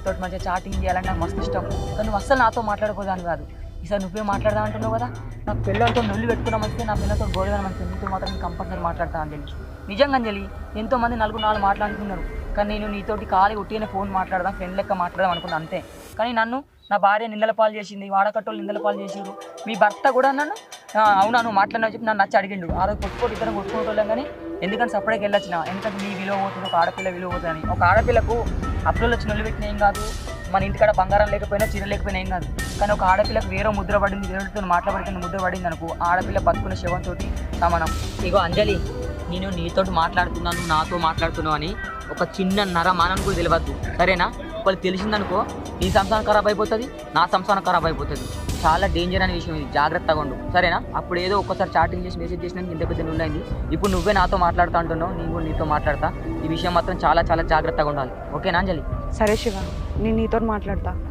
నీతో మంచిగా చాటింగ్ చేయాలని నాకు మస్తు ఇష్టం. కానీ నువ్వు అస్సలు నాతో మాట్లాడుకోదాని కాదు. ఈసారి నువ్వే మాట్లాడదాం అంటున్నావు కదా. నా పిల్లలతో నొల్లి పెట్టుకున్న మంచిదే, నా పిల్లలతో గోడగా మంచిది. నీతో మాత్రం నేను కంపల్సరీ మాట్లాడతాను అంజలి. నిజంగా అంజలి, ఎంతోమంది నలుగురు నాలుగు మాట్లాడుకున్నారు. కానీ నేను నీతోటి ఖాళీ ఉట్టిగానే ఫోన్ మాట్లాడదాం, ఫ్రెండ్ లెక్క మాట్లాడదాం అనుకున్నాను అంతే. కానీ నన్ను నా భార్య నిందల పాలు చేసింది, వాడకట్టోళ్ళు నిందల పాలు చేసారు. మీ భర్త కూడా నన్ను అవునా నువ్వు మాట్లాడినావు చెప్పి నన్ను నచ్చి అడిగిండు. ఆ రోజు కొట్టుకోటి ఇద్దరం కొట్టుకోవటం. కానీ ఎందుకంటే సపరేట్గా వెళ్ళొచ్చిన, ఎందుకంటే నీ విలువ పోతుంది, ఒక ఆడపిల్ల విలువ పోతుందని. ఒక ఆడపిల్లకు అప్పులు వచ్చి నొల్లి పెట్టిన ఏం కాదు, మన ఇంటికాడ బంగారం లేకపోయినా చీర లేకపోయినా ఏం కాదు. కానీ ఒక ఆడపిల్లకు వేరే ముద్ర పడింది, వేరేతో మాట్లాడుతున్న ముద్ర పడింది అనుకో, ఆడపిల్ల బతుకున్న శవంతో సమానం. ఇగో అంజలి, నేను నీతో మాట్లాడుతున్నాను, నాతో మాట్లాడుతున్నావు అని ఒక చిన్న నరమానను కూడా తెలియవద్దు, సరేనా? ఒకళ్ళు తెలిసిందనుకో నీ సంసారం ఖరాబ్ అయిపోతుంది, నా సంసారం ఖరాబ్ అయిపోతుంది. చాలా డేంజర్ అనే విషయం ఇది, జాగ్రత్తగా ఉండు, సరేనా? అప్పుడు ఏదో ఒక్కసారి చాటింగ్ చేసి మెసేజ్ చేసినాక ఇంత పెద్ద నుండి ఇప్పుడు నువ్వే నాతో మాట్లాడుతూ అంటున్నావు, నేను కూడా నీతో మాట్లాడతా. ఈ విషయం మాత్రం చాలా చాలా జాగ్రత్తగా ఉండాలి, ఓకేనా అంజలి? సరే శివ, నేను నీతో మాట్లాడతా.